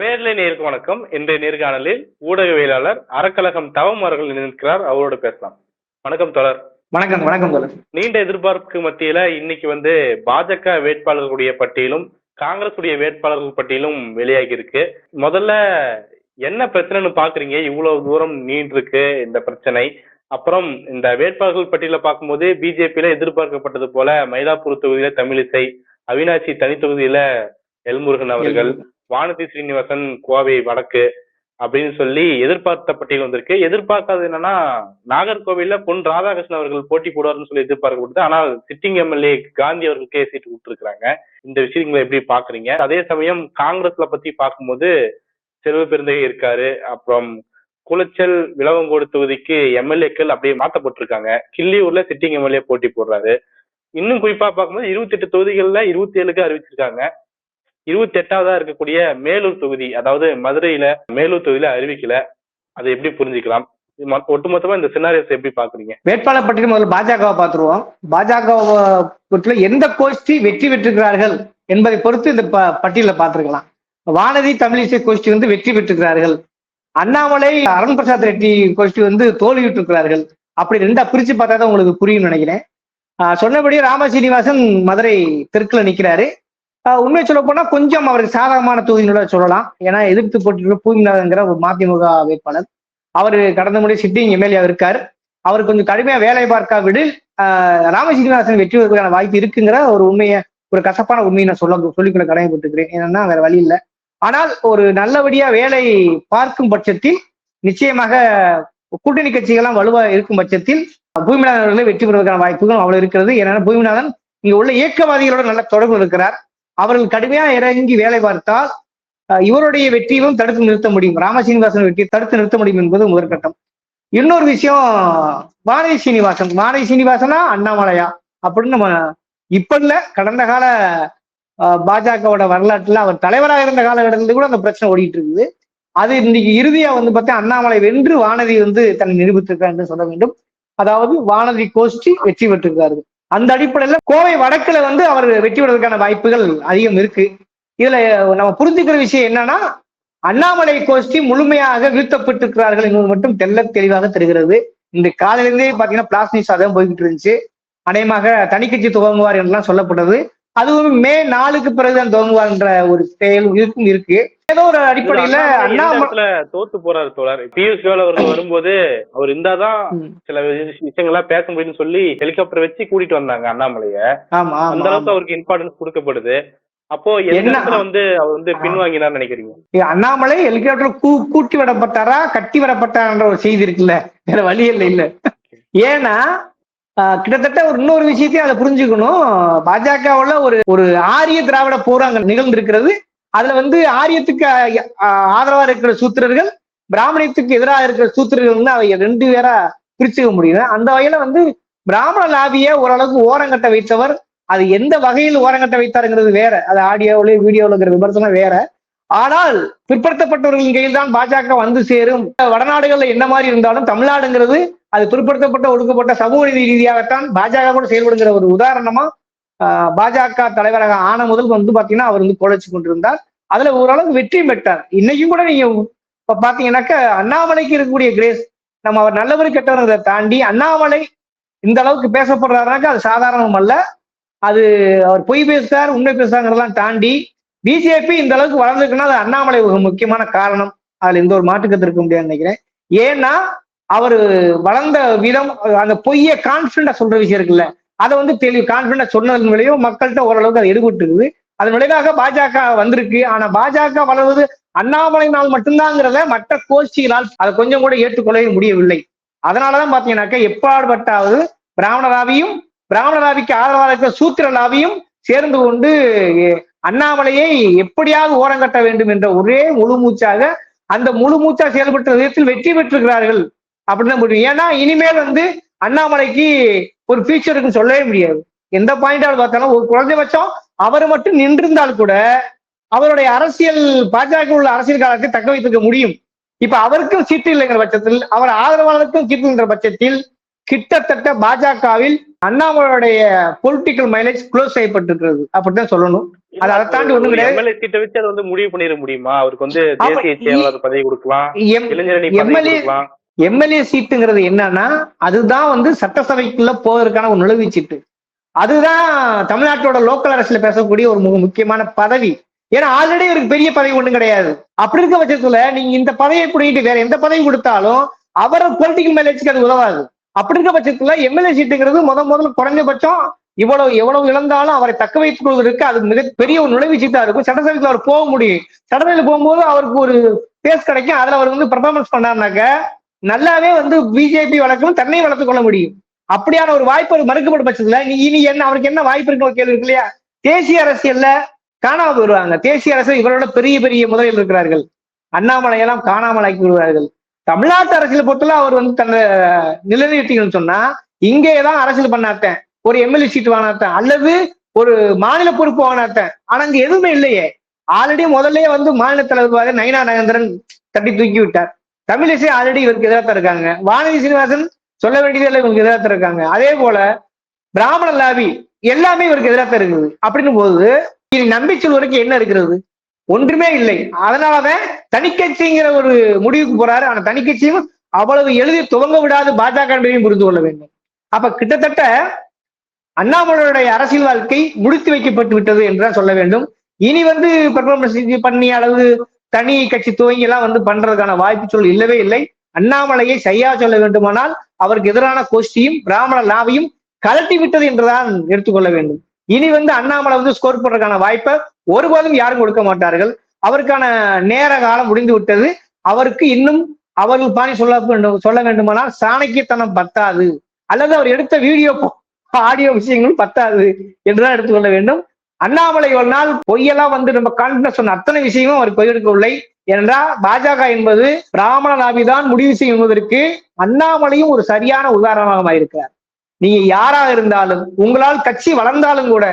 பேர்லை நேருக்கு வணக்கம். இன்றைய நேர்காணலில் ஊடகவியலாளர் அறக்கழகம் தவம் அவர்கள் நிற்கிறார். அவரோடு பேசலாம். வணக்கம் தொடர். வணக்கம் வணக்கம் தொடர். நீண்ட எதிர்பார்ப்புக்கு மத்தியில இன்னைக்கு பாஜக வேட்பாளர்களுடைய பட்டியலும் காங்கிரஸ் உடைய வேட்பாளர்கள் பட்டியலும் வெளியாகி இருக்கு. முதல்ல என்ன பிரச்சனைன்னு பாக்குறீங்க? இவ்வளவு தூரம் நீண்டு இருக்கு இந்த பிரச்சனை. அப்புறம் இந்த வேட்பாளர்கள் பட்டியல பார்க்கும்போது பிஜேபியில எதிர்பார்க்கப்பட்டது போல மயிலாப்பூர் தொகுதியில தமிழிசை, அவினாசி தனி தொகுதியில எல்முருகன் அவர்கள், வானதி ஸ்ரீனிவாசன் கோவை வடக்கு அப்படின்னு சொல்லி எதிர்பார்த்த பட்டியல் வந்திருக்கு. எதிர்பார்க்காதது என்னன்னா நாகர்கோவில்ல பொன் ராதாகிருஷ்ணன் அவர்கள் போட்டி போடுவார்னு சொல்லி எதிர்பார்க்கப்பட்டது. ஆனால் சிட்டிங் எம்எல்ஏ காந்தி அவர்களுக்கே சீட்டு கொடுத்துருக்காங்க. இந்த விஷயங்களை எப்படி பாக்குறீங்க? அதே சமயம் காங்கிரஸ்ல பத்தி பார்க்கும்போது செல்வ பெருந்தகை இருக்காரு. அப்புறம் குளச்சல் விளவங்கோடு தொகுதிக்கு எம்எல்ஏக்கள் அப்படியே மாற்றப்பட்டிருக்காங்க. கிள்ளியூர்ல சிட்டிங் எம்எல்ஏ போட்டி போடுறாரு. இன்னும் குறிப்பா பார்க்கும்போது 28 தொகுதிகள்ல 27க்கு அறிவிச்சிருக்காங்க. 28வதா இருக்கக்கூடிய மேலூர் தொகுதி, அதாவது மதுரையில மேலூர் தொகுதியில அறிவிக்கல. அதை எப்படி புரிஞ்சுக்கலாம்? ஒட்டுமொத்தமா இந்த சினாரியோஸ் எப்படி பாக்குறீங்க? வேட்பாளர் பட்டியல் முதல்ல பாஜகவை பார்த்துருவோம். பாஜக எந்த கோஷ்டி வெற்றி பெற்றிருக்கிறார்கள் என்பதை பொறுத்து இந்த பட்டியல பார்த்திருக்கலாம். வானதி தமிழிசை கோஷ்டி வெற்றி பெற்றிருக்கிறார்கள். அண்ணாமலை அருண் பிரசாத் ரெட்டி கோஷ்டி தோல்வியுற்றிருக்கிறார்கள். அப்படி ரெண்டா பிரிச்சு பார்த்தா தான் உங்களுக்கு புரியும் நினைக்கிறேன். சொன்னபடி ராமசீனிவாசன் மதுரை தெற்குல நிக்கிறாரு. உண்மை சொல்ல போனா கொஞ்சம் அவருக்கு சாதகமான தொகுதிகளோட சொல்லலாம். ஏன்னா எதிர்த்து போட்டியுள்ள பூமிநாதங்கிற ஒரு மதிமுக வேட்பாளர், அவரு கடந்த முறை சிட்டிங் எம்எல்ஏ இருக்காரு. அவர் கொஞ்சம் கடுமையா வேலை பார்க்காவிடு ராமசீனிவாசன் வெற்றி பெறுவதற்கான வாய்ப்பு இருக்குங்கிற ஒரு உண்மையை, ஒரு கசப்பான உண்மையை நான் சொல்லிக்கொள்ள கடமைப்பட்டிருக்கிறேன். ஏன்னா வேற வழி இல்லை. ஆனால் ஒரு நல்லபடியா வேலை பார்க்கும் பட்சத்தில் நிச்சயமாக கூட்டணி கட்சிகள்லாம் வலுவா இருக்கும் பட்சத்தில் பூமிநாதன் அவர்களை வெற்றி பெறுவதற்கான வாய்ப்புகள் அவ்வளவு இருக்கிறது. ஏன்னா பூமிநாதன் இங்க உள்ள இயக்கவாதிகளோட நல்ல தொடர்பு இருக்கிறார். அவர்கள் கடுமையா இறங்கி வேலை பார்த்தால் இவருடைய வெற்றியும் தடுத்து நிறுத்த முடியும். ராமசீனிவாசன் வெற்றியை தடுத்து நிறுத்த முடியும் என்பது முதற்கட்டம். இன்னொரு விஷயம், வானதி சீனிவாசனா அண்ணாமலையா அப்படின்னு நம்ம இப்ப இல்ல, கடந்த கால பாஜகவோட வரலாற்றுல அவர் தலைவராக இருந்த காலகட்டத்தில கூட அந்த பிரச்சனை ஓடிட்டு இருக்குது. அது இன்னைக்கு இறுதியா பார்த்தா அண்ணாமலை வென்று வானதி தன்னை நிரூபித்திருக்கார் என்று சொல்ல வேண்டும். அதாவது வானதி கோஷ்டி வெற்றி பெற்றிருக்காரு. அந்த அடிப்படையில கோவை வடக்குல அவர் வெற்றி பெறுவதற்கான வாய்ப்புகள் அதிகம் இருக்கு. இதுல நம்ம புரிஞ்சுக்கிற விஷயம் என்னன்னா, அண்ணாமலை கோஷ்டி முழுமையாக வீழ்த்தப்பட்டிருக்கிறார்கள் என்பது மட்டும் தெல்ல தெளிவாக தெரிகிறது. இந்த காலையிலிருந்தே பாத்தீங்கன்னா பிளாஸ்டிக் சாதகம் போய்கிட்டு இருந்துச்சு. அநேகமாக தனிக்கட்சி துவங்குவார் என்றெல்லாம் சொல்லப்பட்டது. அதுவும் மே 4க்கு பிறகுதான் துவங்குவார் என்ற ஒரு செயல் இருக்கு. ஏதோ ஒரு அடிப்படையில அண்ணாமலை தோத்து போறாரு தோழர். பியூஷ் கோயல் அவர்கள் வரும்போது அவர் இருந்தாதான் சில விஷயங்கள்லாம் பேச முடியும்னு சொல்லி ஹெலிகாப்டர் வச்சு கூட்டிட்டு வந்தாங்க அண்ணாமலைய. அந்த அளவுக்கு அவருக்கு இம்பார்ட்டன்ஸ் கொடுக்கப்படுது. அப்போ என்ன அவர் பின்வாங்கினார் நினைக்கிறீங்க? அண்ணாமலை ஹெலிகாப்டர் கூட்டி விடப்பட்டாரா கட்டி விடப்பட்டார்ன்ற ஒரு செய்தி இருக்குல்ல, வேற வழி இல்ல. ஏன்னா கிட்டத்தட்ட ஒரு இன்னொரு விஷயத்தையும் அதை புரிஞ்சுக்கணும். பாஜகவுல ஒரு ஆரிய திராவிட போர் அங்க நிகழ்ந்திருக்கிறது. அதுல ஆரியத்துக்கு ஆதரவா இருக்கிற சூத்திரர்கள், பிராமணியத்துக்கு எதிராக இருக்கிற சூத்திரர்கள் அவை ரெண்டு பேரா பிரிச்சுக்க முடியும். அந்த வகையில பிராமண லாபிய ஓரளவுக்கு ஓரங்கட்ட வைத்தவர். அது எந்த வகையில் ஓரங்கட்ட வைத்தாருங்கிறது வேற, அது ஆடியோவில வீடியோவில விமர்சனம் வேற. ஆனால் பிற்படுத்தப்பட்டவர்களின் கையில் தான் பாஜக சேரும். வடநாடுகள்ல என்ன மாதிரி இருந்தாலும் தமிழ்நாடுங்கிறது அது பிற்படுத்தப்பட்ட ஒடுக்கப்பட்ட சமூக நீதி ரீதியாகத்தான் பாஜக கூட செயல்படுங்கிற ஒரு உதாரணமா பாஜக தலைவராக ஆன முதல் பாத்தீங்கன்னா அவர் குழைச்சு கொண்டிருந்தார். அதுல ஓரளவுக்கு வெற்றியும் பெற்றார். இன்னைக்கும் கூட நீங்க பாத்தீங்கன்னாக்க அண்ணாமலைக்கு இருக்கக்கூடிய கிரேஸ், நம்ம அவர் நல்லவர் கெட்டவர்களை தாண்டி அண்ணாமலை இந்த அளவுக்கு பேசப்படுறாருனாக்க அது சாதாரணம் அல்ல. அது அவர் பொய் பேசுறார் உண்மை பேசுறாங்கிறதெல்லாம் தாண்டி பிஜேபி இந்த அளவுக்கு வளர்ந்துருக்குன்னா அது அண்ணாமலை ஒரு முக்கியமான காரணம். அதுல எந்த ஒரு மாற்றுக்கத்து இருக்க முடியாதுன்னு நினைக்கிறேன். ஏன்னா அவர் வளர்ந்த விதம், அந்த பொய்ய கான்பிடண்டா சொல்ற விஷயம் இருக்குல்ல, அதை தெளிவு கான்பிடண்டா சொன்னதன் விளையும் மக்கள்கிட்ட ஓரளவுக்கு அது எடுபட்டு இருக்குது. அதன் விளைவாக பாஜக வந்திருக்கு. ஆனா பாஜக வளர்வது அண்ணாமலையினால் மட்டும்தாங்கிறத மற்ற கோஷ்டிகளால் அதை கொஞ்சம் கூட ஏற்றுக்கொள்ளவே முடியவில்லை. அதனாலதான் பாத்தீங்கன்னாக்க எப்பாடுபட்டாவது பிராமண லாபிக்கு ஆதரவாக இருக்கிற சூத்திர லாபியும் சேர்ந்து கொண்டு அண்ணாமலையை எப்படியாவது ஓரங்கட்ட வேண்டும் என்ற ஒரே முழுமூச்சாக அந்த முழுமூச்சா செயல்பட்ட விதத்தில் வெற்றி பெற்றிருக்கிறார்கள் அப்படிதான் முடியும். ஏன்னா இனிமேல் அண்ணாமலைக்கு ஒரு ஃபியூச்சர் இருக்குன்னு சொல்லவே முடியாது. எந்த பாயிண்டாவது பார்த்தாலும் ஒரு குறைஞ்சபட்சம் அவர் மட்டும் நின்றிருந்தால் கூட அவருடைய அரசியல் பாஜக உள்ள அரசியல் காலத்தை தக்க வைத்துக்க முடியும். இப்ப அவருக்கும் சீட்டு இல்லைங்கிற பட்சத்தில், அவர் ஆதரவாளருக்கும் சீட்டு இல்லைங்கிற பட்சத்தில் கிட்டத்தட்ட பாஜகவில் அண்ணாமலையுடைய பொலிட்டிக்கல் மைலேஜ் க்ளோஸ் செய்யப்பட்டிருக்கிறது அப்படித்தான் சொல்லணும். அதை தாண்டி ஒண்ணும் கிடையாது. எம்எல்ஏ சீட்டை வச்சு அதை வந்து முடிவு பண்ணிட முடியுமா? அவருக்கு வந்து தேசிய செயலாளர் பதவி கொடுக்கலாம், இளைஞரணி பதவி கொடுக்கலாம். எம்எல்ஏ சீட்டுங்கிறது என்னன்னா அதுதான் வந்து சட்டசபைக்குள்ள போவதற்கான ஒரு நுழைவு சீட்டு. அதுதான் தமிழ்நாட்டோட லோக்கல் அரசுல பேசக்கூடிய ஒரு முக்கியமான பதவி. ஏன்னா ஆல்ரெடி இவருக்கு பெரிய பதவி ஒண்ணும் கிடையாது. அப்படி இருக்க பட்சத்துல நீங்க இந்த பதவியை பிடிக்கிட்டு வேற எந்த பதவி கொடுத்தாலும் அவரை பொலிட்டிக்கல் மைலேஜ்க்கு அது உதவாது. அப்படி இருக்க பட்சத்துல எம்எல்ஏ சீட்டுங்கிறது முதல்ல குறைஞ்சபட்சம் எவ்வளவு இழந்தாலும் அவரை தக்க வைத்துக் கொள்வதற்கு அது மிகப்பெரிய ஒரு நுழைவு சீட்டா இருக்கும். சட்டசபைக்கு அவர் போக முடியும். சட்டசபையில் போகும்போது அவருக்கு ஒரு பேஸ் கிடைக்கும். அதுல அவர் வந்து பெர்ஃபார்மன்ஸ் பண்ணாருனாக்க நல்லாவே வந்து பிஜேபி வளர்க்கணும், தன்னை வளர்த்துக் கொள்ள முடியும். அப்படியான ஒரு வாய்ப்பு மறுக்கப்பட்ட பட்சத்துல இனி என்ன அவருக்கு என்ன வாய்ப்பு இருக்கு கேள்வி இருக்கு இல்லையா? தேசிய அரசியல்ல காணாம போயிடுவாங்க. தேசிய அரசியல் இவரோட பெரிய பெரிய முதலில் இருக்கிறார்கள். அண்ணாமலையெல்லாம் காணாமல் ஆக்கி விடுவார்கள். தமிழ்நாட்டு அரசியல் பொறுத்தல அவர் வந்து தன்னை நிலைநிறுத்திக்கணும்னு சொன்னா இங்கேதான் அரசியல் பண்ணாத்தேன், ஒரு எம்எல்ஏ சீட் வாங்கினாத்தேன், அல்லது ஒரு மாநில பொறுப்பு வாங்கினாத்தேன். ஆனா இங்க எதுவுமே இல்லையே. ஆல்ரெடி முதல்லயே வந்து மாநில தலைவர் நயினா நாகேந்திரன் தட்டி தூக்கி விட்டார். தமிழிசை ஆல்ரெடி இவருக்கு எதிராக இருக்காங்க. வானதி சீனிவாசன் சொல்ல வேண்டியதில்லை, இவருக்கு எதிராக இருக்காங்க. அதே போல பிராமண லாபி எல்லாமே இவருக்கு எதிராக இருக்குது. அப்படின்னு போது இனி நம்பி சொல்வதற்கு என்ன இருக்கிறது? ஒன்றுமே இல்லை. அதனாலதான் தனிக்கட்சிங்கிற ஒரு முடிவுக்கு போறாரு. ஆனா தனிக்கட்சியும் அவ்வளவு எளிதில் துவங்க விடாது பாஜக என்பதையும் புரிந்து கொள்ள வேண்டும். அப்ப கிட்டத்தட்ட அண்ணாமலையுடைய அரசியல் வாழ்க்கை முடித்து வைக்கப்பட்டு விட்டது என்றுதான் சொல்ல வேண்டும். இனி வந்து பெர்ஃபார்மன்ஸ் பண்ணி அளவு தனி கட்சி துவங்கி எல்லாம் வந்து பண்றதுக்கான வாய்ப்பு சொல் இல்லவே இல்லை. அண்ணாமலையை சரியா சொல்ல வேண்டுமானால் அவருக்கு எதிரான கோஷ்டியும் பிராமண லாபையும் கலட்டி விட்டது என்றுதான் எடுத்துக்கொள்ள வேண்டும். இனி வந்து அண்ணாமலை வந்து ஸ்கோர் பண்றதுக்கான வாய்ப்பை ஒருபோதும் யாரும் கொடுக்க மாட்டார்கள். அவருக்கான நேர காலம் முடிந்து விட்டது. அவருக்கு இன்னும் அவர்கள் பாணி சொல்ல வேண்டுமானால் சாணக்கியத்தனம் பத்தாது, அல்லது அவர் எடுத்த வீடியோ ஆடியோ விஷயங்களும் பத்தாது என்றுதான் எடுத்துக்கொள்ள வேண்டும். அண்ணாமலை ஒரு நாள் பொய்யெல்லாம் வந்து நம்ம கான்பிடன்ஸ் சொன்ன அத்தனை விஷயமும் அவர் பொய்யெடுக்கவில்லை. ஏனென்றால் பாஜக என்பது பிராமண லாபிதான் முடிவு செய்வதற்கு அண்ணாமலையும் ஒரு சரியான உதாரணமாக இருக்கிறார். நீங்க யாராக இருந்தாலும் உங்களால் கட்சி வளர்ந்தாலும் கூட,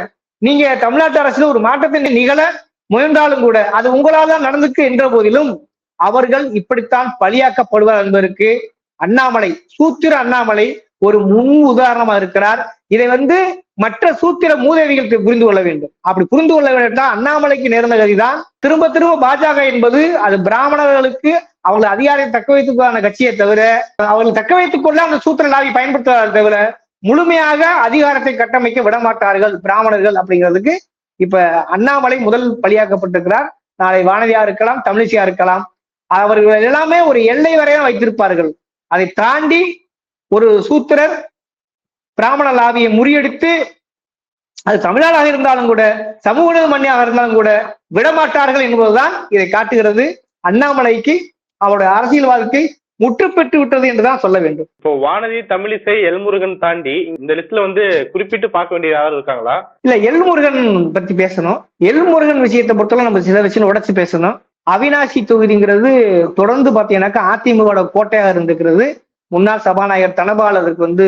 நீங்க தமிழ்நாட்டு அரசுல ஒரு மாற்றத்தை நிகழ முயன்றாலும் கூட அது உங்களால் தான் நடந்துக்கு என்ற போதிலும் அவர்கள் இப்படித்தான் பலியாக்கப்படுவார் என்பதற்கு அண்ணாமலை, சூத்திர அண்ணாமலை ஒரு முன் உதாரணமா இருக்கிறார். இதை வந்து மற்ற சூத்திர மூதேவிகளுக்கு புரிந்து கொள்ள வேண்டும். அப்படி புரிந்து கொள்ள வேண்டும். அண்ணாமலைக்கு நேர்ந்த கதிதான் திரும்ப திரும்ப பாஜக என்பது அது பிராமணர்களுக்கு அவர்கள் அதிகாரத்தை தக்க வைத்துக்கான கட்சியை தவிர, அவர்கள் தக்க வைத்துக் கொள்ள அந்த சூத்திர லாபி பயன்படுத்துவதை தவிர முழுமையாக அதிகாரத்தை கட்டமைக்க விடமாட்டார்கள் பிராமணர்கள் அப்படிங்கிறதுக்கு இப்ப அண்ணாமலை முதல் பலியாக்கப்பட்டிருக்கிறார். நாளை வானதியா இருக்கலாம், தமிழிசையா இருக்கலாம். அவர்கள் எல்லாமே ஒரு எல்லை வரையும் வைத்திருப்பார்கள். அதை தாண்டி ஒரு சூத்திரர் பிராமண லாபியை முறியடித்து அது தமிழ்நாடாக இருந்தாலும் கூட சமூக மண்ணியாக இருந்தாலும் கூட விடமாட்டார்கள் என்பதுதான் இதை காட்டுகிறது. அண்ணாமலைக்கு அவருடைய அரசியல் வாழ்க்கை முற்று பெற்று விட்டது என்றுதான் சொல்ல வேண்டும். இப்போ வானதி, தமிழிசை, எல்முருகன் தாண்டி இந்த லிஸ்ட்ல வந்து குறிப்பிட்டு பார்க்க வேண்டிய யாரும் இருக்காங்களா? இல்ல, எல்முருகன் பத்தி பேசணும். எல்முருகன் விஷயத்தை பொறுத்தவரை நம்ம சில விஷயம் உடைச்சு பேசணும். அவினாசி தொகுதிங்கிறது தொடர்ந்து பாத்தீங்கன்னாக்கா அதிமுக கோட்டையாக இருந்திருக்கிறது. முன்னாள் சபாநாயகர் தனபாலருக்கு வந்து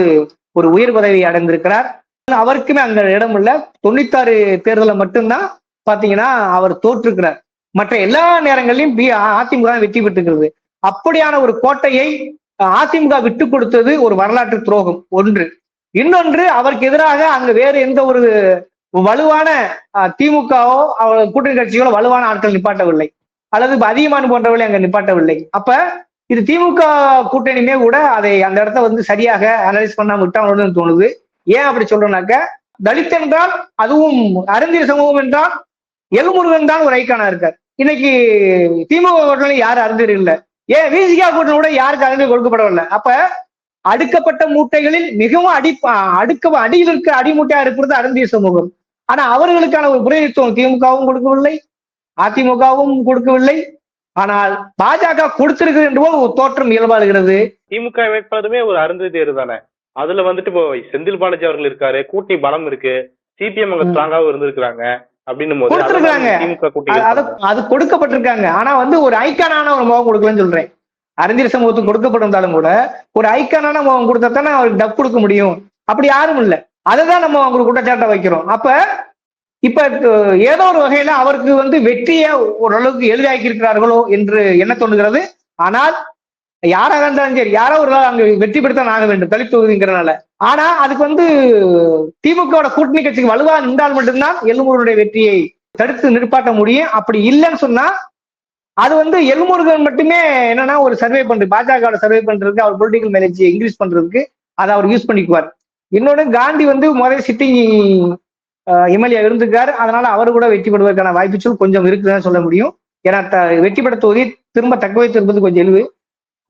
ஒரு உயர் பதவி அடைந்திருக்கிறார். அவருக்குமே அங்க இடம் இல்ல. 96 தேர்தல மட்டும்தான் பாத்தீங்கன்னா அவர் தோற்றுக்கிறார். மற்ற எல்லா நேரங்களிலும் அதிமுக வெற்றி பெற்றுக்கிறது. அப்படியான ஒரு கோட்டையை அதிமுக விட்டு கொடுத்தது ஒரு வரலாற்று துரோகம் ஒன்று. இன்னொன்று, அவருக்கு எதிராக அங்க வேறு எந்த ஒரு வலுவான திமுகவோ அவர் கூட்டணி கட்சிகளோ வலுவான ஆட்கள் நிப்பாட்டவில்லை, அல்லது அதிகமான போன்றவர்களை அங்க நிப்பாட்டவில்லை. அப்ப இது திமுக கூட்டணியுமே கூட அதை அந்த இடத்த வந்து சரியாக அனலைஸ் பண்ணாம விட்டாங்கன்னு தோணுது. ஏன் அப்படி சொல்றேன்னாக்க, தலித் என்றால் அதுவும் அருந்தியர் சமூகம் என்றால் எல்முருகன் தான் ஒரு ஐக்கானா இருக்கார். இன்னைக்கு திமுக கூட்டணி யாரும் அருந்தியர் இல்லை. ஏன் விசிகா கூட்டணி கூட யாருக்கு அருந்தியர் கொடுக்கப்படவில்லை. அப்ப அடுக்கப்பட்ட மூட்டைகளில் மிகவும் அடியில் இருக்க அடிமூட்டையா இருக்கிறது அருந்தியர் சமூகம். ஆனா அவர்களுக்கான ஒரு பிரதிநிதித்துவம் திமுகவும் கொடுக்கவில்லை, அதிமுகவும் கொடுக்கவில்லை. ஆனால் பாஜக கொடுத்திருக்கிறது என்று ஒரு தோற்றம் இயல்பாகிறது. திமுக வேட்பாளருமே ஒரு அருந்ததியர் தானே. அதுல வந்துட்டு இப்போ செந்தில் பாலாஜி அவர்கள் இருக்காரு, கூட்டணி பலம் இருக்கு, சிபிஎம் அங்க ஸ்ட்ராங்காவும் இருந்திருக்காங்க அப்படின்னு அது கொடுக்கப்பட்டிருக்காங்க. ஆனா வந்து ஒரு ஐக்கானான ஒரு முகம் கொடுக்கலன்னு சொல்றேன். அறிஞர் சமூகத்துக்கு கொடுக்கப்பட்டிருந்தாலும் கூட ஒரு ஐக்கானான முகம் கொடுத்தா தானே அவருக்கு டப் கொடுக்க முடியும். அப்படி யாரும் இல்லை. அதுதான் நம்ம அவங்களுக்கு குற்றச்சாட்டை வைக்கிறோம். அப்ப இப்ப ஏதோ ஒரு வகையில அவருக்கு வந்து வெற்றியை ஓரளவுக்கு எளிதாக்கி இருக்கிறார்களோ என்று என்ன தோணுகிறது. ஆனால் யாராக இருந்தாலும் சரி, யாரோ ஒரு நாள் அங்க வெற்றி பெற்றுத்தான் ஆக வேண்டும் தலித் தொகுதிங்கிறனால. ஆனா அதுக்கு வந்து திமுக கூட்டணி கட்சிக்கு வலுவா நின்றால் மட்டும்தான் எல்முருகனுடைய வெற்றியை தடுத்து நிற்பாட்ட முடியும். அப்படி இல்லைன்னு சொன்னா அது வந்து எல்முருகன் மட்டுமே என்னன்னா ஒரு சர்வே பண்றது, பாஜக சர்வே பண்றதுக்கு, அவர் பொலிட்டிக்கல் மைலேஜ் இன்க்ரீஸ் பண்றதுக்கு அதை அவர் யூஸ் பண்ணிக்குவார். இன்னொன்று, காந்தி வந்து முதல் சிட்டிங் எம்எல்ஏ இருந்திருக்காரு. அதனால அவர் கூட வெற்றி பெறுவதற்கான வாய்ப்புகள் கொஞ்சம் இருக்குதுன்னு சொல்ல முடியும். ஏன்னா வெற்றி பெற்ற தொகுதி திரும்ப தக்க வைத்திருப்பது கொஞ்சம் எழுவு.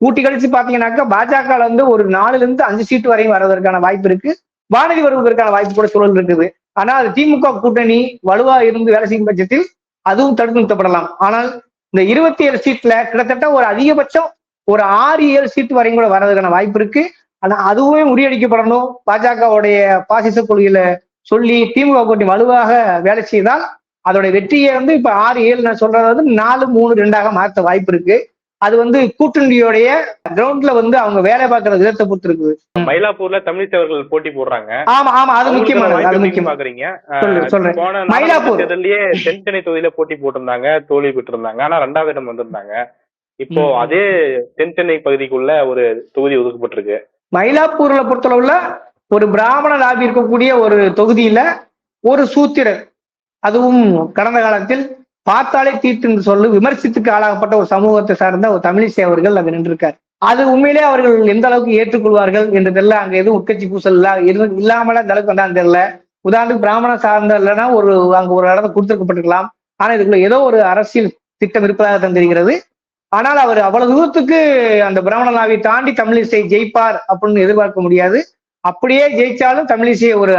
கூட்டி கழிச்சு பாத்தீங்கன்னாக்கா பாஜக வந்து ஒரு 4-5 சீட்டு வரையும் வருவதற்கான வாய்ப்பு இருக்கு. வானதி வருவதற்கான வாய்ப்பு கூட சூழல் இருக்குது. ஆனால் திமுக கூட்டணி வலுவா இருந்து வேலை செய்யும் பட்சத்தில் அதுவும் தடுத்து நிறுத்தப்படலாம். ஆனால் இந்த 27 சீட்ல கிட்டத்தட்ட ஒரு அதிகபட்சம் ஒரு 6-7 சீட்டு வரையும் கூட வர்றதுக்கான வாய்ப்பு இருக்கு. ஆனா அதுவுமே முறியடிக்கப்படணும். பாஜகவுடைய பாசிச கொள்கையில சொல்லி திமுக கூட்டணி வலுவாக வேலை செய்தால் அதோட வெற்றியை வந்து இப்ப 6-7 நான் சொல்றது வந்து 4-3-2 மாற்ற வாய்ப்பு இருக்கு. அது வந்து கூட்டணியோடைய கிரவுண்ட்ல வந்து அவங்க வேலை பார்க்கிற விதத்தை பொறுத்து இருக்குது. மயிலாப்பூர்ல தமிழிசை அவர்கள் போட்டி போடுறாங்க. ஆமா ஆமா, அது முக்கியமானது. அது முக்கியம் பாக்குறீங்க. சொல்றேன். மயிலாப்பூர் தேர்தலையே தென்சென்னை தொகுதியில போட்டி போட்டிருந்தாங்க, தோல்வி பெற்றிருந்தாங்க. ஆனா 2வது இடம் வந்திருந்தாங்க. இப்போ அதே தென்சென்னை பகுதிக்குள்ள ஒரு தொகுதி ஒதுக்கப்பட்டிருக்கு. மயிலாப்பூர்ல பொறுத்தளவுல ஒரு பிராமண லாபி இருக்கக்கூடிய ஒரு தொகுதியில ஒரு சூத்திரர், அதுவும் கடந்த காலத்தில் பார்த்தாலே தீட்டு சொல்லு விமர்சித்துக்கு ஆளாகப்பட்ட ஒரு சமூகத்தை சார்ந்த ஒரு தமிழிசை அவர்கள் அங்க நின்றிருக்காரு. அது உண்மையிலே அவர்கள் எந்த அளவுக்கு ஏற்றுக்கொள்வார்கள் என்று தெரியல. அங்க எதுவும் உட்கட்சி பூசல் இல்லாமல அந்த அளவுக்கு வந்தான்னு தெரியல. உதாரணத்துக்கு பிராமண சார்ந்த இல்லைன்னா அங்க ஒரு இடத்த கொடுத்துருக்கப்பட்டிருக்கலாம். ஆனா இதுக்குள்ள ஏதோ ஒரு அரசியல் திட்டம் இருப்பதாக தான் தெரிகிறது. ஆனால் அவர் அவ்வளவு தூரத்துக்கு அந்த பிராமண லாவை தாண்டி தமிழிசை ஜெயிப்பார் அப்படின்னு எதிர்பார்க்க முடியாது. அப்படியே ஜெயிச்சாலும் தமிழிசையை ஒரு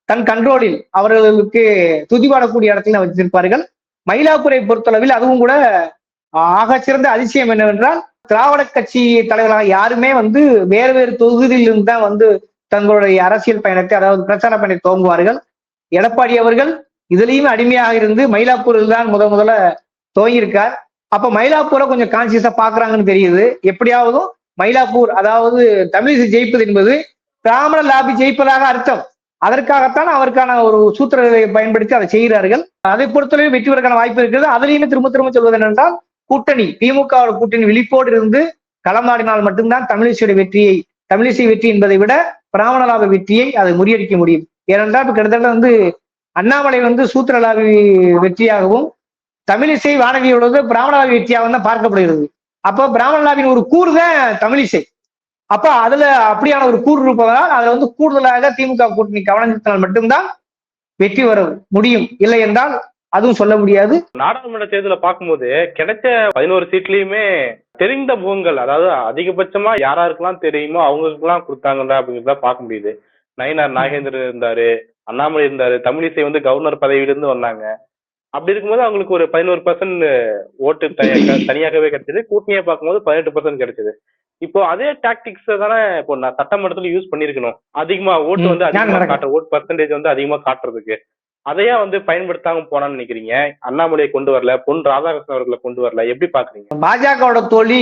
தன் கண்ட்ரோலில் அவர்களுக்கு துதிபாடக்கூடிய இடத்துல வச்சிருப்பார்கள். மயிலாப்பூரை பொறுத்தளவில் அதுவும் கூட ஆக சிறந்த அதிசயம் என்னவென்றால், திராவிட கட்சி தலைவர்களாக யாருமே வந்து வேறு வேறு தொகுதியிலிருந்து தான் வந்து தங்களுடைய அரசியல் பயணத்தை, அதாவது பிரச்சார பயணத்தை துவங்குவார்கள். எடப்பாடி அவர்கள் இதுலயும் அடிமையாக இருந்து மயிலாப்பூரில் தான் முதல்ல துவங்கியிருக்கார். அப்ப மயிலாப்பூரை கொஞ்சம் கான்சியஸா பாக்குறாங்கன்னு தெரியுது. எப்படியாவதும் மயிலாப்பூர், அதாவது தமிழிசை ஜெயிப்பது என்பது பிராமண லாபி ஜெயிப்பதாக அர்த்தம். அதற்காகத்தான் அவருக்கான ஒரு சூத்திரத்தை பயன்படுத்தி அதை செய்கிறார்கள். அதை பொறுத்தவரை வெற்றி பெறக்கான வாய்ப்பு இருக்கிறது. அதுலயுமே திரும்ப திரும்ப சொல்வது என்னென்றால், கூட்டணி திமுக கூட்டணி விழிப்போடு இருந்து களமாடினால் மட்டும்தான் தமிழிசை வெற்றி என்பதை விட பிராமண லாப வெற்றியை அதை முறியடிக்க முடியும். ஏனென்றால் இப்ப கிட்டத்தட்ட வந்து அண்ணாமலை வந்து சூத்திர லாபி வெற்றியாகவும் தமிழிசை வானதியோட பிராமண லாபி வெற்றியாகவும் தான் பார்க்கப்படுகிறது. அப்போ பிராமண லாபின் ஒரு கூறு தான் தமிழிசை. அப்ப அதுல அப்படியான ஒரு கூறு இருப்பதால் அதுல வந்து கூடுதலாக திமுக கூட்டணி கவனம் செலுத்தினால் மட்டும்தான் வெற்றி வர முடியும். இல்லை என்றால் அதுவும் சொல்ல முடியாது. நாடாளுமன்ற தேர்தலை பார்க்கும்போது கிடைச்ச 11 சீட்லயுமே தெரிந்த முகங்கள், அதாவது அதிகபட்சமா யாராருக்கெல்லாம் தெரியுமோ அவங்களுக்கெல்லாம் கொடுத்தாங்கடா அப்படிங்கிறத பார்க்க முடியுது. நயினார் நாகேந்திரன் இருந்தாரு, அண்ணாமலை இருந்தாரு, தமிழிசை வந்து கவர்னர் பதவியிலிருந்து வந்தாங்க. அப்படி இருக்கும்போது அவங்களுக்கு ஒரு 11% ஓட்டு தனியாகவே கிடைச்சது. கூட்டணியை பார்க்கும்போது 18% கிடைச்சது. இப்போ அதே டாக்டிக்ஸ் தானே இப்போ நான் சட்டமன்றத்துல யூஸ் பண்ணிருக்கணும். அதிகமா ஓட்டு வந்து அதிகமா காட்டுற ஓட்டு பர்சன்டேஜ் வந்து அதிகமா காட்டுறதுக்கு அதையா வந்து பயன்படுத்தாம போனான்னு நினைக்கிறீங்க? அண்ணாமலையை கொண்டு வரல, பொன் ராதாகிருஷ்ணன் அவர்களை கொண்டு வரல, எப்படி பாக்குறீங்க? பாஜகவோட தோல்வி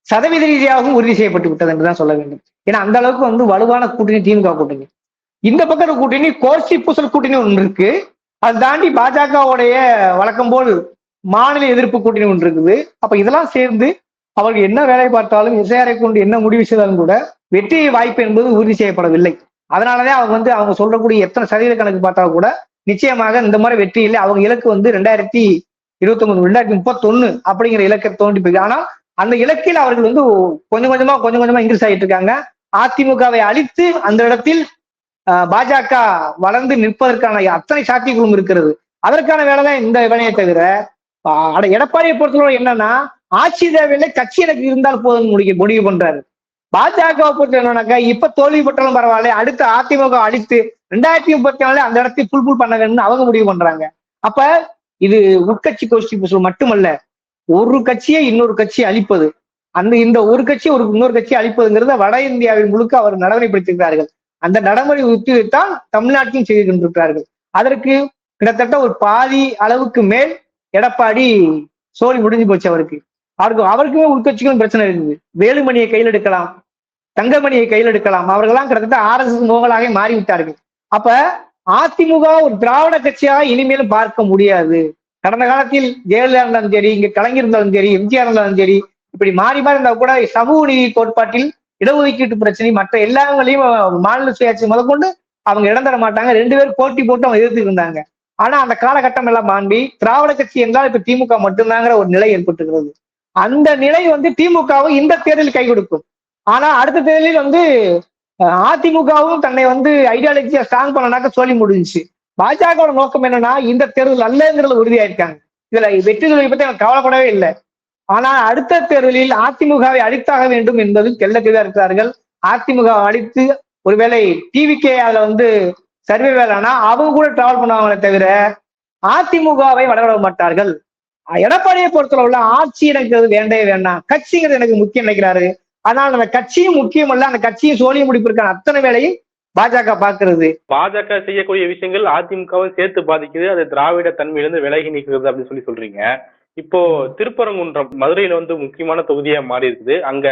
சதவீத ரீதியாகவும் உறுதி செய்யப்பட்டு விட்டது என்றுதான் சொல்ல வேண்டும். ஏன்னா அந்த அளவுக்கு வந்து வலுவான கூட்டணி திமுக கூட்டணி. இந்த பக்கம் கூட்டணி கோஷ்டி பூசல் கூட்டணி ஒன்று இருக்கு. அதை தாண்டி பாஜகவுடைய வழக்கம் போல் மாநில எதிர்ப்பு கூட்டணி ஒன்று இருக்குது. அப்ப இதெல்லாம் சேர்ந்து அவர்கள் என்ன வேலை பார்த்தாலும், எஸ்ஐஆரை கொண்டு என்ன முடிவு செய்தாலும் கூட வெற்றி வாய்ப்பு என்பது உறுதி செய்யப்படவில்லை. அதனாலதான் அவங்க சொல்றக்கூடிய எத்தனை சதவீத கணக்கு பார்த்தா கூட நிச்சயமாக இந்த மாதிரி வெற்றி இல்லை. அவங்க இலக்கு வந்து 2029 2031 அப்படிங்கிற இலக்கை தோண்டி போய், ஆனால் அந்த இலக்கில் அவர்கள் வந்து கொஞ்சம் கொஞ்சமா இன்க்ரீஸ் ஆகிட்டு இருக்காங்க. அதிமுகவை அழித்து அந்த இடத்தில் பாஜக வளர்ந்து நிற்பதற்கான அத்தனை சாத்தியங்களும் இருக்கிறது. அதற்கான வேலைதான் இந்த வேலையை தவிர, எடப்பாடியை பொறுத்தவரை என்னன்னா, ஆட்சி தேவையில்லை, கட்சி எனக்கு இருந்தால் போதும் முடிவு பண்றாரு. பாஜகவை பொறுத்த என்னன்னாக்கா, இப்ப தோல்வி பெற்றாலும் பரவாயில்ல, அடுத்து அதிமுக அழித்து 2034 அந்த இடத்தை புல் பண்ண வேணும்னு அவங்க முடிவு பண்றாங்க. அப்ப இது உட்கட்சி கோஷ்டி பூசல் மட்டுமல்ல, ஒரு கட்சியை இன்னொரு கட்சியை அழிப்பது, இந்த ஒரு கட்சி இன்னொரு கட்சியை அழிப்பதுங்கிறத வட இந்தியாவின் முழுக்க அவர் நடைமுறைப்படுத்தியிருக்கிறார்கள். அந்த நடைமுறை உத்தியைத்தான் தமிழ்நாட்டிலும் செய்து கொண்டிருக்கிறார்கள். அதற்கு கிட்டத்தட்ட ஒரு பாதி அளவுக்கு மேல் எடப்பாடி சோழி முடிஞ்சு போச்சு. அவருக்குமே உட்கட்சிகளும் பிரச்சனை இருக்குது. வேலுமணியை கையில் எடுக்கலாம், தங்கமணியை கையில் எடுக்கலாம். அவர்கள்லாம் கிட்டத்தட்ட RSS முகங்களாக மாறிவிட்டார்கள். அப்ப அதிமுக ஒரு திராவிட கட்சியாக இனிமேலும் பார்க்க முடியாது. கடந்த காலத்தில் ஜெயலலிதா இருந்தாலும் சரி, இங்க கலைஞர் இருந்தாலும் சரி, எம்ஜிஆர் இருந்தாலும் சரி, இப்படி மாறி இருந்தா கூட சமூக நீதி கோட்பாட்டில் இடஒதுக்கீட்டு பிரச்சனை மற்ற எல்லாங்களையும் மாநில சுயாட்சி முதற்கொண்டு அவங்க இடம் தர மாட்டாங்க. 2 பேரும் போட்டி போட்டு அவங்க எதிர்த்து இருந்தாங்க. ஆனா அந்த காலகட்டம் எல்லாம் தாண்டி திராவிட கட்சி என்றால் இப்ப திமுக மட்டும்தாங்கிற ஒரு நிலை ஏற்பட்டுகிறது. அந்த நிலை வந்து திமுகவும் இந்த தேர்தலில் கை கொடுக்கும். ஆனா அடுத்த தேர்தலில் வந்து அதிமுகவும் தன்னை வந்து ஐடியாலஜியா ஸ்ட்ராங் பண்ணனாக்க சொல்லி முடிஞ்சுச்சு. பாஜகவோட நோக்கம் என்னன்னா இந்த தேர்தல் அல்லங்கிறது உறுதியாயிருக்காங்க. இதுல வெற்றி தோல்வி பத்தி எனக்கு கவலைப்படவே இல்லை. ஆனால் அடுத்த தேர்தலில் அதிமுகவை அழித்தாக வேண்டும் என்பதில் தெள்ள தெளிவா இருக்கிறார்கள். அதிமுக அழித்து ஒருவேளை டிவிகே அதுல வந்து சர்வே வேலைனா அவங்க கூட டிராவல் பண்ணுவாங்களே தவிர அதிமுகவை வளர மாட்டார்கள். எடப்பாடியை பொறுத்தளவுல ஆட்சி எனக்கு வேண்டவே வேண்டாம், கட்சிங்கிறது எனக்கு முக்கியம் நினைக்கிறாரு. ஆனால் அந்த கட்சியும் முக்கியம் அல்ல, அந்த கட்சியும் சோழிய முடிப்பிற்கான அத்தனை வேலையும் பாஜக பாக்குறது. பாஜக செய்யக்கூடிய விஷயங்கள் அதிமுகவும் சேர்த்து பாதிக்குது, அது திராவிட தன்மையிலிருந்து விலகி நிற்கிறது அப்படின்னு சொல்றீங்க. இப்போ திருப்பரங்குன்றம் மதுரையில வந்து முக்கியமான தொகுதியா மாறி இருக்குது. அங்க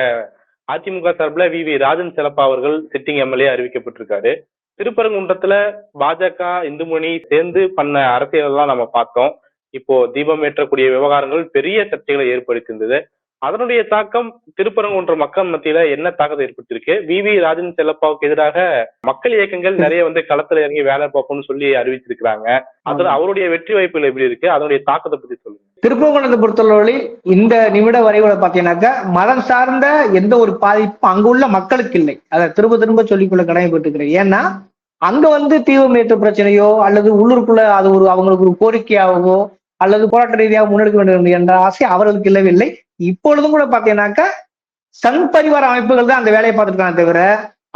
அதிமுக சார்பில் வி ராஜன் செல்லப்பா அவர்கள் சிட்டிங் எம்எல்ஏ அறிவிக்கப்பட்டிருக்காரு. திருப்பரங்குன்றத்துல பாஜக இந்துமணி சேர்ந்து பண்ண அரசியல் எல்லாம் நம்ம பார்த்தோம். இப்போ தீபம் ஏற்றக்கூடிய விவகாரங்கள் பெரிய சர்ச்சைகளை ஏற்படுத்தியிருந்தது. அதனுடைய தாக்கம் திருப்பரங்குன்ற மக்கள் மத்தியில என்ன தாக்கத்தை ஏற்படுத்தியிருக்கு? வி ராஜன் செல்லப்பாவுக்கு எதிராக மக்கள் இயக்கங்கள் நிறைய வந்து களத்துல இறங்கி வேலை பார்ப்போம்னு சொல்லி அறிவிச்சிருக்கிறாங்க. அதுல அவருடைய வெற்றி வாய்ப்புகள் எப்படி இருக்கு, அதனுடைய தாக்கத்தை பத்தி சொல்லுங்க. திருப்பரங்குன்றத்தை பொறுத்தவரை இந்த நிமிட வரைவுல பாத்தீங்கன்னாக்கா மதம் சார்ந்த எந்த ஒரு பாதிப்பும் அங்குள்ள மக்களுக்கு இல்லை. அதை திரும்ப திரும்ப சொல்லிக்கொள்ள கடமைப்பட்டிருக்கிறேன். ஏன்னா அங்க வந்து தீவிரமேற்ற பிரச்சனையோ அல்லது உள்ளூருக்குள்ள அது ஒரு அவங்களுக்கு ஒரு கோரிக்கையாகவோ அல்லது போராட்ட ரீதியாக முன்னெடுக்க வேண்டும் என்ற ஆசை அவர்களுக்கு இல்லவில்லை. இப்பொழுதும் கூட பாத்தீங்கன்னாக்கா சங் பரிவார அமைப்புகள் தான் அந்த வேலையை பார்த்துருக்காங்க தவிர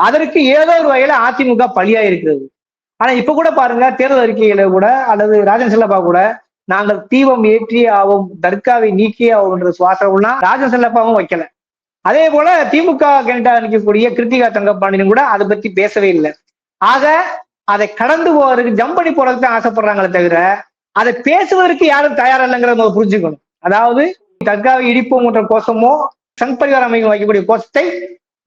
அதற்கு ஏதோ ஒரு வகையில அதிமுக பலியா இருக்கிறது. ஆனா இப்ப கூட பாருங்க தேர்தல் அறிக்கையில கூட அல்லது ராஜன் செல்லப்பா கூட நாங்கள் தீபம் ஏற்றியே ஆவோம், தர்காவை நீக்கியே ஆகும் என்ற சுவாசம்லாம் ராஜன் செல்லப்பாவும் வைக்கல. அதே போல திமுக கேண்டா நிற்கக்கூடிய கிருத்திகா தங்கப்பாண்டியன் கூட அதை பத்தி பேசவே இல்லை. ஆக அதை கடந்து போறதுக்கு ஜம்ப் பண்ணி போறதுக்கு தான் ஆசைப்படுறாங்களே தவிர அதை பேசுவதற்கு யாரும் தயார் இல்லைங்கிறத புரிஞ்சுக்கணும். அதாவது தர்காவை இடிப்போம் என்ற கோஷமோ சங் பரிவார அமைப்பு வைக்கக்கூடிய கோஷத்தை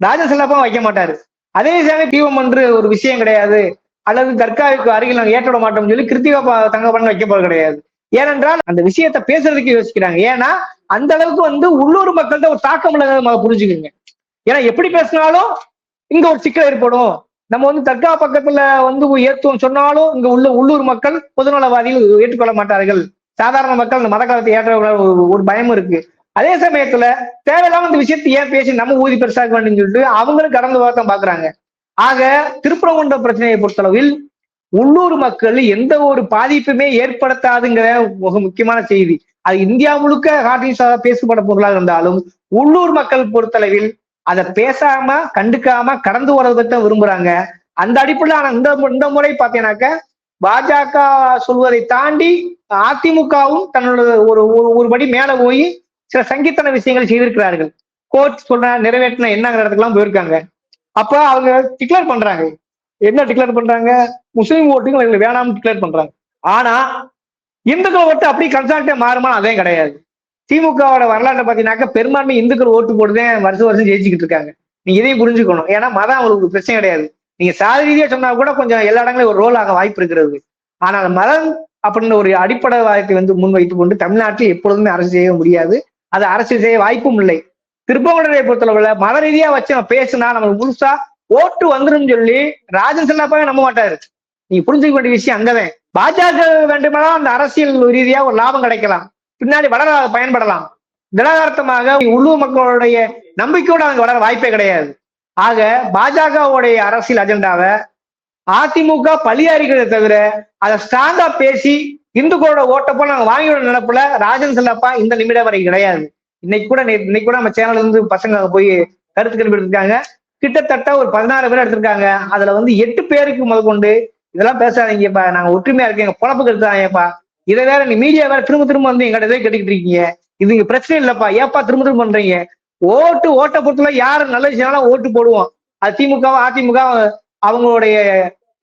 ராஜன் செல்லப்பா வைக்க மாட்டாரு. அதே சமயம் தீபம் என்று ஒரு விஷயம் கிடையாது அல்லது தர்காவுக்கு அருகில் நாங்கள் ஏற்ற மாட்டோம்னு சொல்லி கிருத்திகா தங்கப்பாண்டியன் வைக்க போறது கிடையாது. ஏனென்றால் அந்த விஷயத்தை பேசுறதுக்கு யோசிக்கிறாங்க. ஏன்னா அந்த அளவுக்கு வந்து உள்ளூர் மக்கள்கிட்ட ஒரு தாக்கம் உள்ளதை புரிஞ்சுக்கோங்க. ஏன்னா எப்படி பேசினாலும் இங்க ஒரு சிக்கல் ஏற்படும். நம்ம வந்து தர்கா பக்கத்துல வந்து ஏற்றுவோம் சொன்னாலும் இங்க உள்ள உள்ளூர் மக்கள் பொதுநலவாதிகள் ஏற்றுக்கொள்ள மாட்டார்கள். சாதாரண மக்கள் இந்த மத காலத்தை ஏற்ற ஒரு பயம் இருக்கு. அதே சமயத்துல தேவையில்லாம இந்த விஷயத்தை ஏன் பேசி நம்ம ஊதி பெருசாக்க வேண்டும் சொல்லிட்டு அவங்களும் கடந்து வார்த்தை பாக்குறாங்க. ஆக திருப்பரங்குன்ற பிரச்சனையை பொறுத்தளவில் உள்ளூர் மக்கள் எந்த ஒரு பாதிப்புமே ஏற்படுத்தாதுங்கிற மிக முக்கியமான செய்தி. அது இந்தியா முழுக்க ஹார்டின்ஸாக பேசப்பட பொருளாக இருந்தாலும் உள்ளூர் மக்கள் பொறுத்தளவில் அதை பேசாம கண்டுக்காம கடந்து வரதை விரும்புறாங்க. அந்த அடிப்படையில் ஆனா இந்த முறை பாத்தீங்கன்னாக்க பாஜக சொல்வதை தாண்டி அதிமுகவும் தன்னோட ஒரு படி மேல போய் சில சங்கீத்தன விஷயங்கள் செய்திருக்கிறார்கள். கோர்ட் சொல்ற நிறைவேற்றின என்னங்கிற இடத்துக்குலாம் போயிருக்காங்க. அப்ப அவங்க டிக்ளேர் பண்றாங்க. என்ன டிக்ளேர் பண்றாங்க? முஸ்லீம் ஓட்டுகள் வேணாம்னு டிக்ளேர் பண்றாங்க. ஆனா இந்துக்கள் ஓட்டு அப்படி கன்சால்ட்டே மாறுமா? அதே கிடையாது. திமுகவோட வரலாற்றை பாத்தீங்கன்னாக்க பெரும்பான்மை இந்துக்கள் ஓட்டு போட்டுதான் வருஷம் ஜெயிச்சுக்கிட்டு இருக்காங்க. நீங்க இதையும் புரிஞ்சுக்கணும். ஏன்னா மதம் அவங்களுக்கு பிரச்சனை கிடையாது. நீங்க சாதி ரீதியா சொன்னா கூட கொஞ்சம் எல்லா இடங்களும் ஒரு ரோல் ஆக வாய்ப்பு இருக்கிறது. ஆனால் மதம் அப்படின்னு ஒரு அடிப்படை வாதத்தை வந்து முன்வைத்துக் கொண்டு தமிழ்நாட்டில் எப்பொழுதுமே அரசு செய்ய முடியாது. அது அரசியல் செய்ய வாய்ப்பும் இல்லை. திருப்பரங்குன்றத்தை பொறுத்தளவுல மத ரீதியா வச்சு நம்ம பேசுனா நம்ம முழுசா ஓட்டு வந்துடும் சொல்லி ராஜன் செல்லப்பாவே நம்ப மாட்டாரு. நீங்க புரிஞ்சுக்க வேண்டிய விஷயம் அங்கதான். பாஜக வேண்டுமானா அந்த அரசியல் ரீதியா ஒரு லாபம் கிடைக்கலாம், பின்னாடி வளர பயன்படலாம். தினகார்த்தமாக உள்ளூர் மக்களுடைய நம்பிக்கையோட அங்க வளர வாய்ப்பே கிடையாது. ஆக பாஜகவுடைய அரசியல் அஜெண்டாவை அதிமுக பழியாரிக்கிறத தவிர அதை ஸ்ட்ராங்கா பேசி இந்துக்களோட ஓட்ட போல நாங்க வாங்கியோட நினைப்புல ராஜன் செல்லப்பா இந்த நிமிடம் வரை கிடையாது. இன்னைக்கு கூட நம்ம சேனல்ல இருந்து பசங்க போய் கருத்து கணிப்பு எடுத்திருக்காங்க. கிட்டத்தட்ட ஒரு 16 பேர் எடுத்திருக்காங்க. அதுல வந்து 8 பேருக்கு முதல் கொண்டு இதெல்லாம் பேசாதீங்கப்பா, நாங்க ஒற்றுமையா இருக்கீங்க, பொழப்புக்கு எடுத்தாங்கப்பா, இதை வேற நீ மீடியா வேற திரும்ப வந்து எங்கிட்ட கேட்டுக்கிட்டு இருக்கீங்க, இது இங்க பிரச்சனை இல்லப்பா, ஏப்பா திரும்ப பண்றீங்க? ஓட்ட பொறுத்தல யாரு நல்ல விஷயம் ஓட்டு போடுவோம். அது திமுக அதிமுக அவங்களுடைய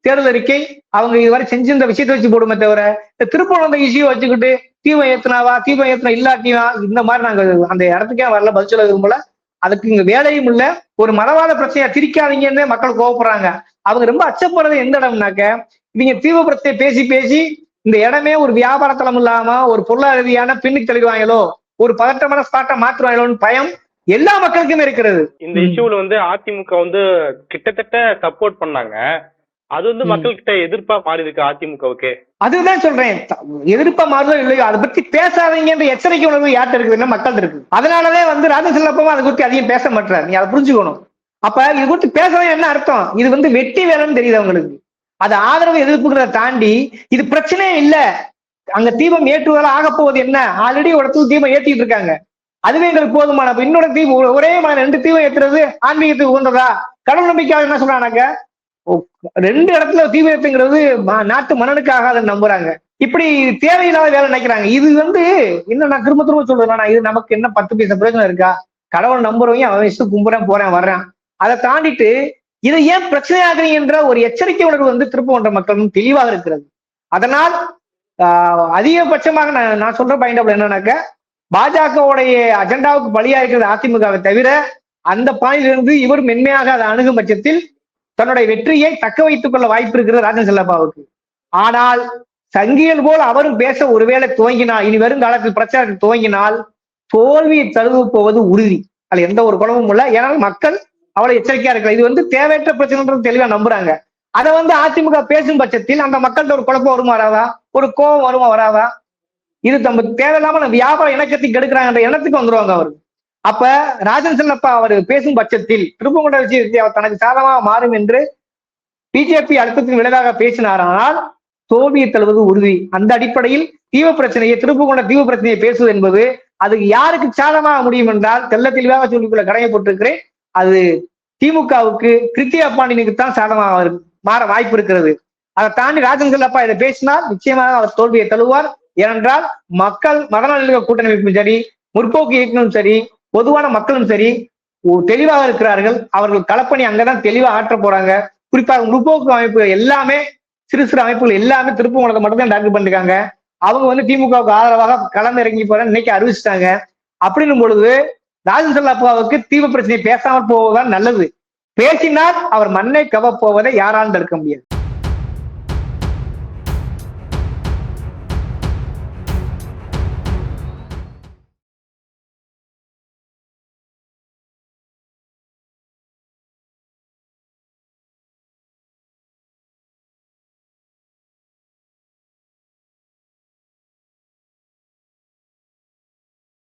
தேர்தல் அறிக்கை அவங்க இதுவரை செஞ்சிருந்த விஷயத்தை வச்சு போடுமே தவிர திருப்பூர் வந்த இஷ்யூ வச்சுக்கிட்டு தீபம் ஏத்தினா இல்லாட்டியா இந்த மாதிரி நாங்க அந்த இடத்துக்கே வரல, பதில் சொல்ல விரும்பல. அதுக்கு இங்க வேலையும் இல்ல. ஒரு மதவாத பிரச்சனையா திரிக்காதீங்கன்னு மக்கள் கோவப்படுறாங்க. அவங்க ரொம்ப அச்சப்படுறது எந்த இடம்னாக்க இவங்க தீப பிரச்சனையை பேசி இந்த இடமே ஒரு வியாபார தளம் இல்லாம ஒரு பொருளாதார ரீதியான பின்னுக்கு தெளிவாங்களோ, ஒரு பதட்டமான ஸ்பாட்டை மாற்றுவாங்களோன்னு பயம் எல்லா மக்களுக்குமே இருக்கிறது. இந்த இஷ்யூல வந்து அதிமுக வந்து கிட்டத்தட்ட சப்போர்ட் பண்ணாங்க. அது வந்து மக்கள்கிட்ட எதிர்ப்பா மாறி இருக்கு அதிமுகவுக்கு. அதுதான் சொல்றேன், எதிர்ப்பா மாறுதோ இல்லையோ அதை பத்தி பேசாதீங்கன்ற எச்சரிக்கை உணர்வு யார்கிட்ட இருக்குதுன்னா மக்கள் இருக்கு. அதனாலதான் வந்து ராஜன் செல்லப்பாவும் அதை குறித்து அதிகம் பேச மாட்டார். நீ அதை புரிஞ்சுக்கணும். அப்ப இது குறித்து பேசவே என்ன அர்த்தம்? இது வந்து வெட்டி வேலைன்னு தெரியுது அவங்களுக்கு. அது ஆதரவு எதிர்ப்புங்கிறத தாண்டி இது பிரச்சனையே இல்ல, அங்க தீபம் ஏற்றுவதால் ஆக போவது என்ன, ஆல்ரெடி ஒரு இடத்துல தீபம் ஏற்றிட்டு இருக்காங்க, அதுவே எங்களுக்கு போதுமான. இன்னொரு தீபம் ஒரே மாதிரி 2 தீபம் ஏற்றுறது ஆன்மீகத்துக்கு உகந்ததா? கடவுள் நம்பிக்கையாளர் என்ன சொல்றாங்க, 2 இடத்துல தீபம் ஏற்றுங்கிறது நாட்டு மன்னனுக்காக நம்புறாங்க. இப்படி தேவையில்லாத வேலை நினைக்கிறாங்க. இது வந்து இன்னும் நான் திரும்ப திரும்ப சொல்றேன், இது நமக்கு என்ன 10 பைசா பிரயோஜனம் இருக்கா? கடவுள் நம்புறவங்க அவன் இஷ்டம் கும்புறேன் போறேன் வர்றேன். அதை தாண்டிட்டு இதை ஏன் பிரச்சனையாகிறீங்கன்ற ஒரு எச்சரிக்கை உணர்வு வந்து திருப்பூர் மக்களும் தெளிவாக இருக்கிறது. அதனால் அதிகபட்சமாக நான் சொல்ற பாயிண்ட் என்னன்னாக்க, பாஜகவுடைய அஜெண்டாவுக்கு பலியா இருக்கிறது அதிமுகவை தவிர, அந்த பாயிலிருந்து இவர் மென்மையாக அதை அணுகும் பட்சத்தில் தன்னுடைய வெற்றியை தக்க வைத்துக் கொள்ள வாய்ப்பு இருக்கிறது ராஜன் செல்லப்பாவுக்கு. ஆனால் சங்கியல் போல் அவரும் பேச ஒருவேளை துவங்கினால், இனி வரும் காலத்தில் பிரச்சாரத்தில் துவங்கினால் தோல்வியை தழுவு போவது உறுதி. அதுல எந்த ஒரு குழப்பமும் இல்லை. ஏன்னால் மக்கள் அவ்வளவு எச்சரிக்கையா இருக்கிற, இது வந்து தேவையற்ற பிரச்சனைன்றது தெளிவா நம்புறாங்க. அதை வந்து அதிமுக பேசும் பட்சத்தில் அந்த மக்கள்கிட்ட ஒரு குழப்பம் வருமா வராதா, ஒரு கோபம் வருமா வராதா? இது நம்ம தேவையில்லாம வியாபார இணக்கத்தை கெடுக்கிறாங்க எண்ணத்துக்கு வந்துருவாங்க அவரு. அப்ப ராஜன் செல்லப்பா அவர் பேசும் பட்சத்தில் திருப்பங்குன்ற விஷயத்தை அவர் தனக்கு சாதகமாக மாறும் என்று பிஜேபி அழுத்தத்தின் விளைவாக பேசினாரானால் தோல்வியை தழுவது உறுதி. அந்த அடிப்படையில் திருப்பங்குன்ற தீவு பிரச்சனையை பேசுவது என்பது அதுக்கு யாருக்கு சாதகமாக முடியும் என்றால் தெல்ல தெளிவாக சொல்லிக்கொள்ள கடமைப்பட்டிருக்கிறேன், அது திமுகவுக்கு கிருத்தியா பாண்டியனுக்கு தான் சாதகமாக மாற வாய்ப்பு இருக்கிறது. அதை தாண்டி ராஜன் செல்லப்பா இதை பேசினால் நிச்சயமாக அவர் தோல்வியை தழுவார். ஏனென்றால் மக்கள் மதநல கூட்டமைப்பும் சரி, முற்போக்கு இயக்கமும் சரி, பொதுவான மக்களும் சரி தெளிவாக இருக்கிறார்கள். அவர்கள் களப்பணி அங்கதான் தெளிவாக ஆற்ற போறாங்க. குறிப்பாக முற்போக்கு அமைப்புகள் எல்லாமே, சிறு சிறு அமைப்புகள் எல்லாமே திருப்பூர் மட்டும்தான் டாக்டர் பண்ணிருக்காங்க. அவங்க வந்து திமுகவுக்கு ஆதரவாக களம் இறங்கி போறேன்னு இன்னைக்கு அறிவிச்சிட்டாங்க. அப்படின்னும் பொழுது ராஜன் செல்லப்பாவுக்கு தீவு பிரச்சனையை பேசாமல் போவதுதான் நல்லது. பேசினால் அவர் மண்ணை கவ போவதை யாராலும் தடுக்க முடியாது.